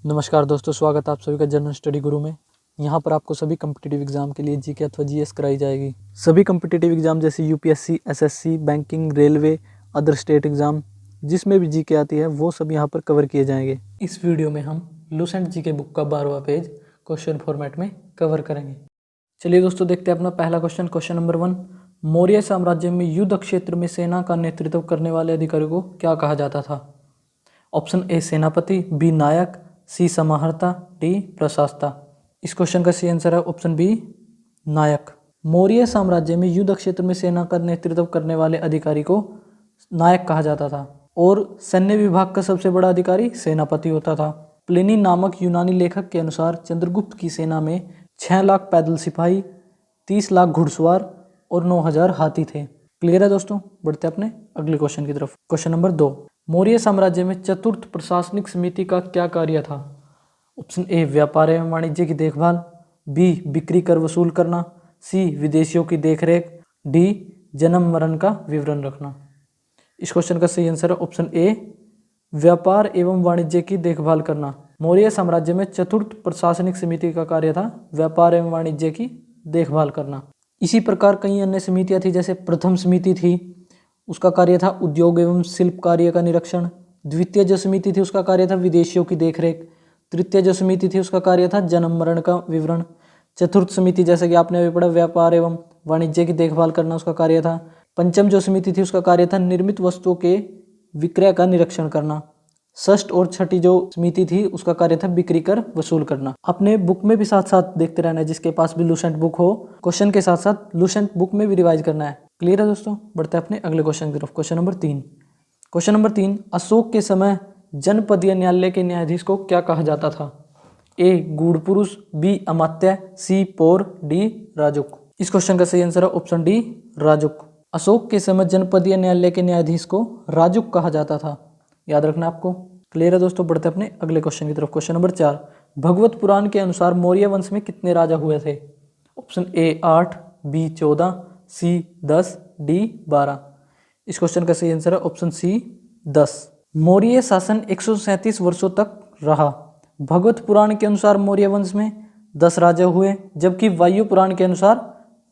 नमस्कार दोस्तों, स्वागत है आप सभी का जनरल स्टडी गुरु में। यहाँ पर आपको सभी कम्पिटिटिव एग्जाम के लिए जीके अथवा जीएस कराई जाएगी। सभी कम्पिटिटिव एग्जाम जैसे UPSC, SSC, banking, railway, other state exam जिसमें भी जीके आती है वो सब यहाँ पर कवर किए जाएंगे। इस वीडियो में हम लुसेंट जीके बुक का 12वां पेज क्वेश्चन फॉर्मेट में कवर करेंगे। चलिए दोस्तों, देखते हैं अपना पहला क्वेश्चन। क्वेश्चन नंबर 1, मौर्य साम्राज्य में युद्ध क्षेत्र में सेना का नेतृत्व करने वाले अधिकारी को क्या कहा जाता था? ऑप्शन ए सेनापति, बी नायक, सी समाहर्ता, डी प्रशास्ता। इस क्वेश्चन का सही आंसर है ऑप्शन बी नायक। मौर्य साम्राज्य में युद्ध क्षेत्र में सेना का नेतृत्व करने वाले अधिकारी को नायक कहा जाता था और सैन्य विभाग का सबसे बड़ा अधिकारी सेनापति होता था। प्लिनी नामक यूनानी लेखक के अनुसार चंद्रगुप्त की सेना में 6 लाख पैदल सिपाही, 30 लाख घुड़सवार और 9,000 हाथी थे। क्लियर है दोस्तों? बढ़ते अपने अगले क्वेश्चन की तरफ। क्वेश्चन नंबर 2, मौर्य साम्राज्य में चतुर्थ प्रशासनिक समिति का क्या कार्य था? ऑप्शन ए व्यापार एवं वाणिज्य की देखभाल, बी बिक्री कर वसूल करना, सी विदेशियों की देखरेख, डी जन्म मरण का विवरण रखना। इस क्वेश्चन का सही आंसर है ऑप्शन ए व्यापार एवं वाणिज्य की देखभाल करना। मौर्य साम्राज्य में चतुर्थ प्रशासनिक समिति का कार्य था व्यापार एवं वाणिज्य की देखभाल करना। इसी प्रकार कई अन्य समितियां थी, जैसे प्रथम समिति थी, उसका कार्य था उद्योग एवं शिल्प कार्य का निरीक्षण। द्वितीय जो समिति थी उसका कार्य था विदेशियों की देखरेख। तृतीय जो समिति थी उसका कार्य था जन्म मरण का विवरण। चतुर्थ समिति, जैसे कि आपने अभी पढ़ा, व्यापार एवं वाणिज्य की देखभाल करना, उसका कार्य था। पंचम जो समिति थी उसका कार्य था निर्मित वस्तुओं के विक्रय का निरीक्षण करना। षष्ठ और छठी जो समिति थी उसका कार्य था बिक्री कर वसूल करना। अपने बुक में भी साथ साथ देखते रहना है, जिसके पास भी लुसेंट बुक हो, क्वेश्चन के साथ साथ लुसेंट बुक में भी रिवाइज करना है। क्लियर है दोस्तों? बढ़ते हैं अपने अगले क्वेश्चन की तरफ। Question number 3, question number 3, Ashok के समय जनपदीय न्यायालय के न्यायाधीश को क्या कहा जाता था? ए गूढ़ पुरुष, बी अमात्य, सी पौर, डी राजुक। इस क्वेश्चन का सही आंसर है ऑप्शन डी राजुक। अशोक के समय जनपदीय न्यायालय के न्यायाधीश को राजुक कहा जाता था, याद रखना आपको। क्लियर है दोस्तों? बढ़ते अपने अगले क्वेश्चन की तरफ। क्वेश्चन नंबर 4, भगवत पुराण के अनुसार मौर्य वंश में कितने राजा हुए थे? Option A 8, B 14, C 10, D 12। इस क्वेश्चन का सही आंसर है ऑप्शन सी 10। मौर्य शासन 137 वर्षों तक रहा। भगवत पुराण के अनुसार मौर्य वंश में 10 राजा हुए, जबकि वायु पुराण के अनुसार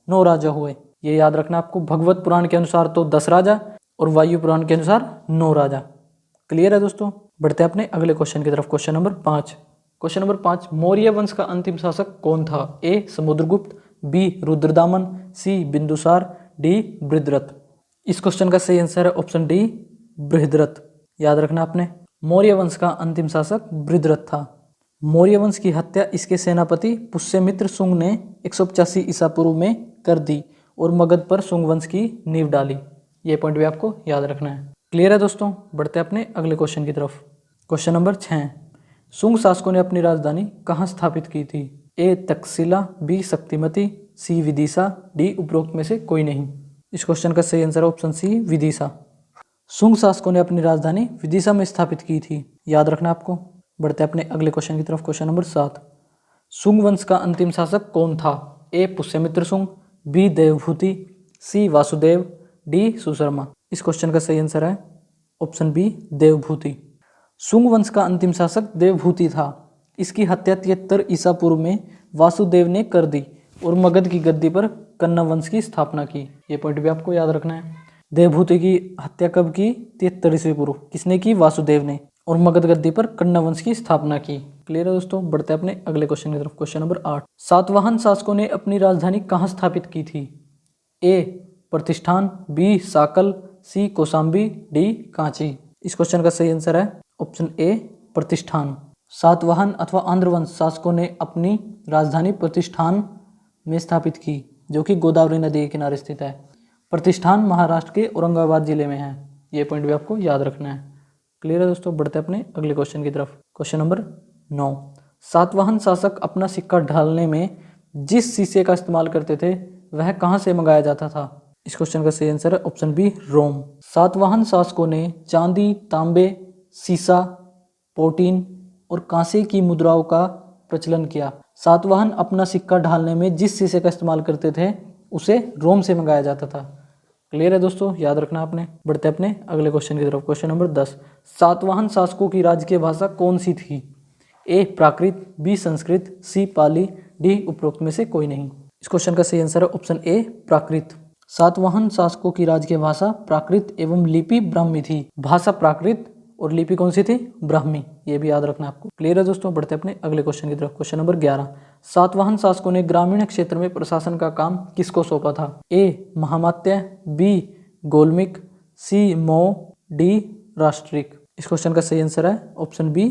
9 राजा हुए। ये याद रखना आपको, भगवत पुराण के अनुसार तो 10 राजा और वायु पुराण के अनुसार 9 राजा। क्लियर है दोस्तों? बढ़ते हैं अपने अगले क्वेश्चन की तरफ। Question number 5, question number 5, Maurya वंश का अंतिम शासक कौन था? ए समुद्रगुप्त, बी रुद्रदामन, सी बिंदुसार, डी बृहद्रथ। इस क्वेश्चन का सही आंसर है ऑप्शन डी बृहद्रथ। याद रखना आपने, मौर्य वंश का अंतिम शासक बृहद्रथ था। मौर्य वंश की हत्या इसके सेनापति पुष्यमित्र शुंग ने 185 ईसा पूर्व में कर दी और मगध पर शुंग वंश की नींव डाली। ये पॉइंट भी आपको याद रखना है। क्लियर है दोस्तों? बढ़ते हैं अपने अगले क्वेश्चन की तरफ। क्वेश्चन नंबर 6, शुंग शासकों ने अपनी राजधानी कहाँ स्थापित की थी? ए तक्षशिला, बी शक्तिमती, सी विदिशा, डी उपरोक्त में से कोई नहीं। इस क्वेश्चन का सही आंसर है ऑप्शन सी विदिशा। शुंग शासकों ने अपनी राजधानी विदिशा में स्थापित की थी, याद रखना आपको। बढ़ते अपने अगले क्वेश्चन की तरफ। क्वेश्चन नंबर 7, शुंग वंश का अंतिम शासक कौन था? ए पुष्यमित्र शुंग, बी देवभूति, सी वासुदेव, डी सुशर्मा। इस क्वेश्चन का सही आंसर है ऑप्शन बी देवभूति। शुंग वंश का अंतिम शासक देवभूति था। इसकी हत्या 73 ईसा पूर्व में वासुदेव ने कर दी और मगध की गद्दी पर कन्ना वंश की स्थापना की। ये पॉइंट भी आपको याद रखना है। देवभूति की हत्या कब की? 73 ईस्वी पूर्व। किसने की? वासुदेव ने। और मगध गद्दी पर कन्ना वंश की स्थापना की। क्लियर है दोस्तों? बढ़ते हैं अपने अगले क्वेश्चन की तरफ। क्वेश्चन नंबर 8, सातवाहन शासकों ने अपनी राजधानी कहाँ स्थापित की थी? ए प्रतिष्ठान, बी साकल, सी कौशाम्बी, डी कांची। इस क्वेश्चन का सही आंसर है ऑप्शन ए प्रतिष्ठान। सातवाहन अथवा आंध्रवंश शासकों ने अपनी राजधानी प्रतिष्ठान में स्थापित की, जो कि गोदावरी नदी के किनारे स्थित है। प्रतिष्ठान महाराष्ट्र के औरंगाबाद जिले में है। ये पॉइंट भी आपको याद रखना है। क्लियर है दोस्तों? बढ़ते अपने अगले क्वेश्चन की तरफ। क्वेश्चन नंबर 9, सातवाहन शासक अपना सिक्का ढालने में जिस शीशे का इस्तेमाल करते थे वह कहाँ से मंगाया जाता था? इस क्वेश्चन का सही आंसर है ऑप्शन बी रोम। सातवाहन शासकों ने चांदी, तांबे, सीसा, पोटीन और कांसे की मुद्राओं का प्रचलन किया। सातवाहन अपना सिक्का ढालने में जिस शीशे का इस्तेमाल करते थे उसे रोम से मंगाया जाता था। क्लियर है दोस्तों? याद रखना आपने। बढ़ते अपने अगले क्वेश्चन की तरफ। क्वेश्चन नंबर 10, सातवाहन शासकों की राजकीय भाषा कौन सी थी? ए प्राकृत, बी संस्कृत, सी पाली, डी उपरोक्त में से कोई नहीं। इस क्वेश्चन का सही आंसर है ऑप्शन ए प्राकृत। सातवाहन शासकों की राज्य भाषा प्राकृत एवं लिपि ब्राह्मी थी। भाषा प्राकृत और लिपि कौन सी थी? ब्राह्मी। ये भी याद रखना आपको। क्लियर है दोस्तों? बढ़ते अपने अगले क्वेश्चन की तरफ। Question number 11। सातवाहन शासकों ने ग्रामीण क्षेत्र में प्रशासन का काम किसको सौंपा था? ए महामात्य, बी गोलमिक, सी मौ, डी राष्ट्रिक। इस क्वेश्चन का सही आंसर है ऑप्शन बी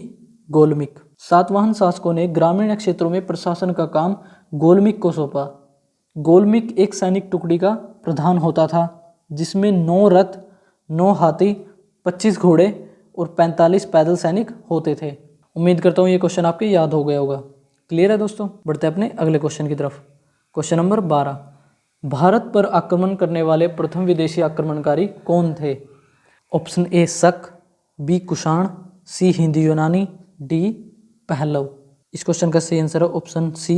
गोलमिक। सातवाहन शासकों ने ग्रामीण क्षेत्रों में प्रशासन का काम गोलमिक को सौंपा। गोलमिक एक सैनिक टुकड़ी का प्रधान होता था जिसमें 9 रथ, 9 हाथी, 25 घोड़े और 45 पैदल सैनिक होते थे। उम्मीद करता हूँ ये क्वेश्चन आपके याद हो गया होगा। क्लियर है दोस्तों? बढ़ते हैं अपने अगले क्वेश्चन की तरफ। Question number 12। भारत पर आक्रमण करने वाले प्रथम विदेशी आक्रमणकारी कौन थे? ऑप्शन ए शक, बी कुषाण, सी हिंदी यूनानी, डी पहलव। इस क्वेश्चन का सही आंसर है ऑप्शन सी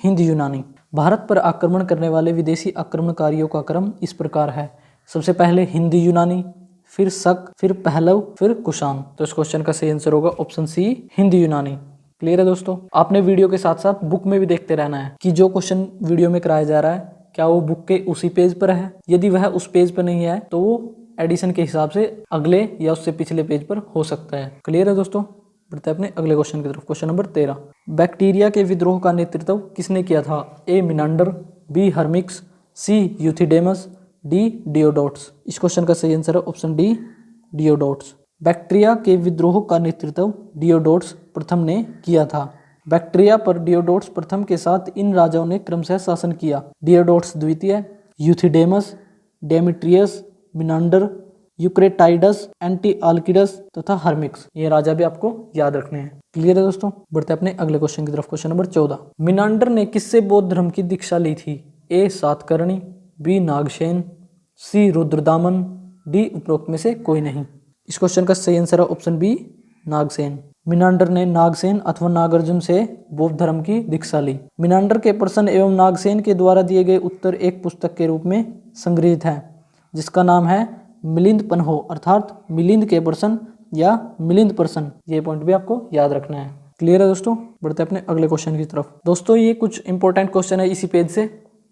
हिंदी यूनानी। भारत पर आक्रमण करने वाले विदेशी आक्रमणकारियों का क्रम इस प्रकार है। सबसे पहले हिंदी यूनानी, फिर शक, फिर पहलव, फिर कुषाण। तो इस क्वेश्चन का सही आंसर होगा ऑप्शन सी हिंदी यूनानी। क्लियर है दोस्तों? आपने वीडियो के साथ साथ बुक में भी देखते रहना है कि जो क्वेश्चन वीडियो में कराया जा रहा है क्या वो बुक के उसी पेज पर है। यदि वह उस पेज पर नहीं है तो वो एडिशन के हिसाब से अगले या उससे पिछले पेज पर हो सकता है। क्लियर है दोस्तों? बढ़ते हैं अपने अगले क्वेश्चन की तरफ। Question number 13। बैक्टीरिया के विद्रोह का नेतृत्व किसने किया था? ए मिनांडर, बी हर्मिक्स, सी यूथिडेमस, डी डियोडोट्स। इस क्वेश्चन का सही आंसर है ऑप्शन डी डियोडोट्स। बैक्टीरिया के विद्रोह का नेतृत्व डियोडोट्स प्रथम ने किया था। बैक्टीरिया पर डियोडोट्स प्रथम के साथ इन राजाओं ने क्रमशः शासन किया। डियोडोट्स द्वितीय, यूथिडेमस, डेमेट्रियस, मिनांडर, यूक्रेटाइडस, एंटीआल्किडस तथा हर्मिक्स। ये राजा भी आपको याद रखने हैं। क्लियर है दोस्तों? बढ़ते हैं अपने अगले क्वेश्चन की तरफ। Question number 14। मिनांडर ने किससे बौद्ध धर्म की दीक्षा ली थी? ए सातकर्णी, बी नागसेन, सी रुद्रदामन, डी उपरोक्त में से कोई नहीं। इस क्वेश्चन का सही आंसर है ऑप्शन बी नागसेन। मिनांडर ने नागसेन अथवा नागार्जुन से बौद्ध धर्म की दीक्षा ली। मिनांडर के प्रश्न एवं नागसेन के द्वारा दिए गए उत्तर एक पुस्तक के रूप में संग्रहित है जिसका नाम है मिलिंद पन्हो अर्थात मिलिंद के प्रश्न या मिलिंद प्रश्न। ये पॉइंट भी आपको याद रखना है। क्लियर है दोस्तों? बढ़ते हैं अपने अगले क्वेश्चन की तरफ। दोस्तों ये कुछ इंपॉर्टेंट क्वेश्चन है इसी पेज से,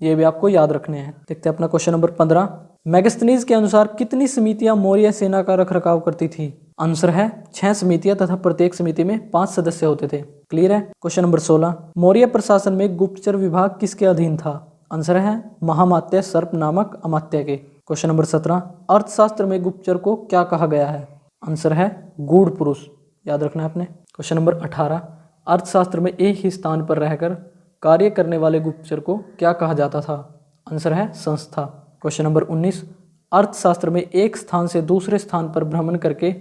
ये भी आपको याद रखने हैं। देखते हैं अपना क्वेश्चन नंबर 15। मैगस्थनीज के अनुसार कितनी समितियां मौर्य सेना का रखरखाव करती थी? आंसर है 6 समितियां तथा प्रत्येक समिति में 5 सदस्य होते थे। क्लियर है? Question number 16। मौर्य प्रशासन में गुप्तचर विभाग किसके अधीन था? आंसर है महामात्य सर्प नामक अमात्य के। Question number 17। अर्थशास्त्र में गुप्तचर को क्या कहा गया है? आंसर है गूढ़ पुरुष। याद रखना है आपने। Question number 18। अर्थशास्त्र में एक ही स्थान पर रहकर कार्य करने वाले गुप्तचर को क्या कहा जाता था? आंसर है संस्था। Question number 19। अर्थशास्त्र में एक स्थान से दूसरे स्थान पर भ्रमण करके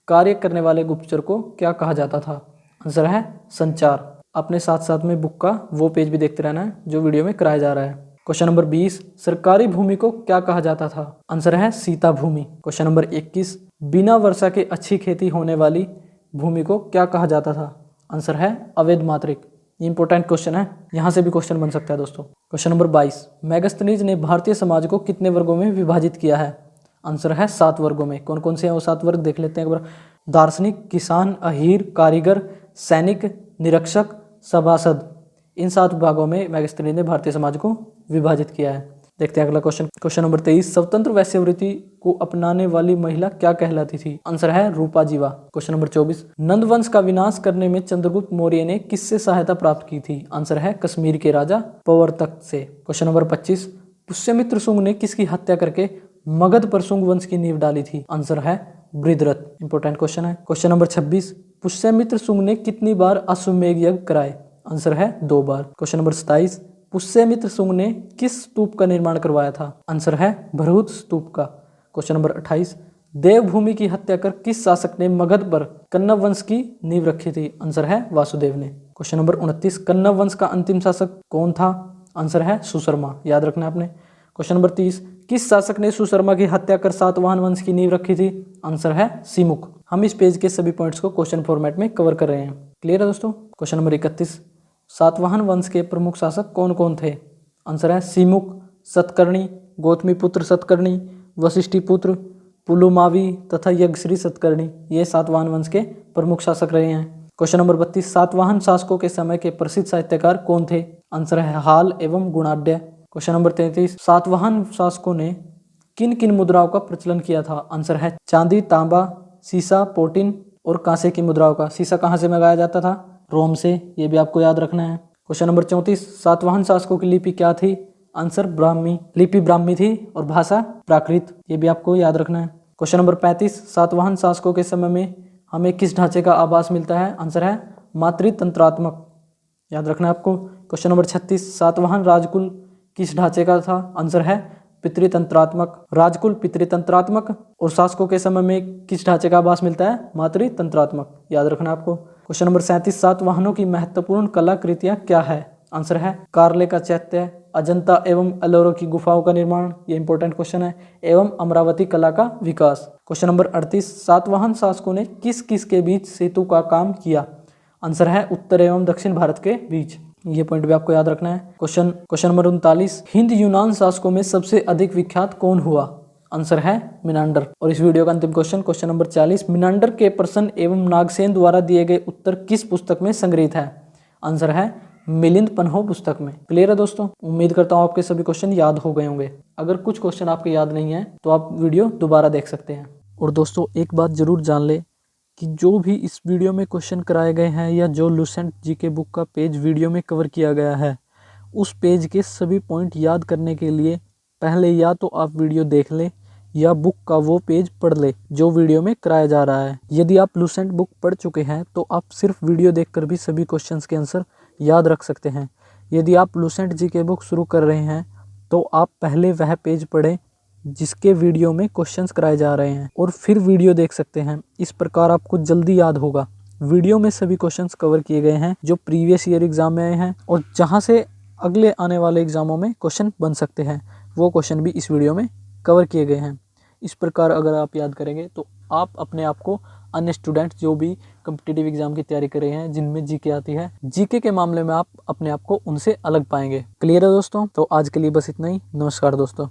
कार्य करने वाले गुप्तचर को क्या कहा जाता था? आंसर है संचार। अपने साथ साथ में बुक का वो पेज भी देखते रहना है जो वीडियो में कराया जा रहा है। Question number 20। सरकारी भूमि को क्या कहा जाता था? आंसर है सीता भूमि। Question number 21। बिना वर्षा के अच्छी खेती होने वाली भूमि को क्या कहा जाता था? आंसर है अवैध मात्रिक। इंपॉर्टेंट क्वेश्चन है, यहाँ से भी क्वेश्चन बन सकता है दोस्तों। Question number 22। मैगस्थनीज ने भारतीय समाज को कितने वर्गों में विभाजित किया है? आंसर है 7 वर्गों में। कौन कौन से हैं वो 7 वर्ग देख लेते हैं एक बार। दार्शनिक, किसान, अहीर, कारीगर, सैनिक, निरीक्षक, सभासद। इन 7 विभागों में मैगस्थनीज ने भारतीय समाज को विभाजित किया है। देखते हैं अगला क्वेश्चन। Question number 23। स्वतंत्र वैश्यवृत्ति को अपनाने वाली महिला क्या कहलाती थी? आंसर है रूपा जीवा। Question number 24। नंद वंश का विनाश करने में चंद्रगुप्त मौर्य ने किससे सहायता प्राप्त की थी? आंसर है कश्मीर के राजा प्रवर्तक से। Question number 25। पुष्यमित्र शुंग ने किसकी हत्या करके मगध पर शुंग वंश की नींव डाली थी? आंसर है बृहद्रथ। इंपॉर्टेंट क्वेश्चन है। Question number 26। पुष्यमित्र शुंग ने कितनी बार अश्वमेध यज्ञ कराए? आंसर है 2 बार। Question number 27। पुष्यमित्र शुंग ने किस स्तूप का निर्माण करवाया था? आंसर है भरहुत स्तूप का। Question number 28। देवभूमि की हत्या कर किस शासक ने मगध पर कन्नव वंश की नींव रखी थी? आंसर है वासुदेव ने। Question number 29। कन्नव वंश का अंतिम शासक कौन था? आंसर है सुशर्मा। याद रखना आपने। Question number 30। किस शासक ने सुशर्मा की हत्या कर सातवाहन वंश की नींव रखी थी? आंसर है सीमुख। हम इस पेज के सभी पॉइंट्स को क्वेश्चन फॉर्मेट में कवर कर रहे हैं। क्लियर है दोस्तों? Question number 31। सातवाहन वंश के प्रमुख शासक कौन कौन थे? आंसर है सीमुख, सतकर्णी, गौतमीपुत्र सतकर्णी, वशिष्ठिपुत्र, पुलुमावी तथा यज्ञश्री सतकर्णी। ये सातवाहन वंश के प्रमुख शासक रहे हैं। क्वेश्चन नंबर 32, सातवाहन शासकों के समय के प्रसिद्ध साहित्यकार कौन थे? आंसर है हाल एवं गुणाढ्य। क्वेश्चन नंबर 33, सातवाहन शासकों ने किन किन मुद्राओं का प्रचलन किया था? आंसर है चांदी, तांबा, सीसा, पोटिन और कांसे की मुद्राओं का। सीसा कहाँ से मंगाया जाता था? रोम से। ये भी आपको याद रखना है। क्वेश्चन नंबर 34, सातवाहन शासकों की लिपि क्या थी? आंसर ब्राह्मी। लिपि ब्राह्मी थी और भाषा प्राकृत। ये भी आपको याद रखना है। क्वेश्चन नंबर 35, सातवाहन शासकों के समय में हमें किस ढांचे का आभास मिलता है? आंसर है मातृतंत्रात्मक। याद रखना है आपको। क्वेश्चन नंबर 36, सातवाहन राजकुल किस ढांचे का था? आंसर है पितृतंत्रात्मक। राजकुल पितृतंत्रात्मक और शासकों के समय में किस ढांचे का आभास मिलता है? मातृतंत्रात्मक। याद रखना आपको। क्वेश्चन नंबर 37, सातवाहनों की महत्वपूर्ण कलाकृतियां क्या है? आंसर है कार्ले का चैत्य, अजंता एवं एलोरा की गुफाओं का निर्माण, ये इंपॉर्टेंट क्वेश्चन है, एवं अमरावती कला का विकास। क्वेश्चन नंबर 38, सातवाहन शासकों ने किस किस के बीच सेतु का काम किया? आंसर है उत्तर एवं दक्षिण भारत के बीच। ये पॉइंट भी आपको याद रखना है। क्वेश्चन नंबर 39, हिंद यूनान शासकों में सबसे अधिक विख्यात कौन हुआ? आंसर है मिनांडर। और इस वीडियो का अंतिम क्वेश्चन नंबर 40, मिनांडर के प्रश्न एवं नागसेन द्वारा दिए गए उत्तर किस पुस्तक में संग्रहित है? आंसर है मिलिंद पन्हो पुस्तक में। क्लियर है दोस्तों? उम्मीद करता हूँ आपके सभी क्वेश्चन याद हो गए होंगे। अगर कुछ क्वेश्चन आपके याद नहीं है तो आप वीडियो दोबारा देख सकते हैं। और दोस्तों एक बात जरूर जान ले कि जो भी इस वीडियो में क्वेश्चन कराए गए हैं या जो लुसेंट जीके बुक का पेज वीडियो में कवर किया गया है, उस पेज के सभी पॉइंट याद करने के लिए पहले या तो आप वीडियो देख लें या बुक का वो पेज पढ़ ले जो वीडियो में कराया जा रहा है। यदि आप लुसेंट बुक पढ़ चुके हैं तो आप सिर्फ वीडियो देखकर भी सभी क्वेश्चंस के आंसर याद रख सकते हैं। यदि आप लुसेंट जीके बुक शुरू कर रहे हैं तो आप पहले वह पेज पढ़ें जिसके वीडियो में क्वेश्चंस कराए जा रहे हैं और फिर वीडियो देख सकते हैं। इस प्रकार आपको जल्दी याद होगा। वीडियो में सभी क्वेश्चंस कवर किए गए हैं जो प्रीवियस ईयर एग्जाम में आए हैं और जहां से अगले आने वाले एग्जामों में क्वेश्चन बन सकते हैं, वो क्वेश्चन भी इस वीडियो में कवर किए गए हैं। इस प्रकार अगर आप याद करेंगे तो आप अपने आप को अन्य स्टूडेंट्स जो भी कॉम्पिटिटिव एग्जाम की तैयारी कर रहे हैं जिनमें जीके आती है, जीके के मामले में आप अपने आप को उनसे अलग पाएंगे। क्लियर है दोस्तों? तो आज के लिए बस इतना ही। नमस्कार दोस्तों।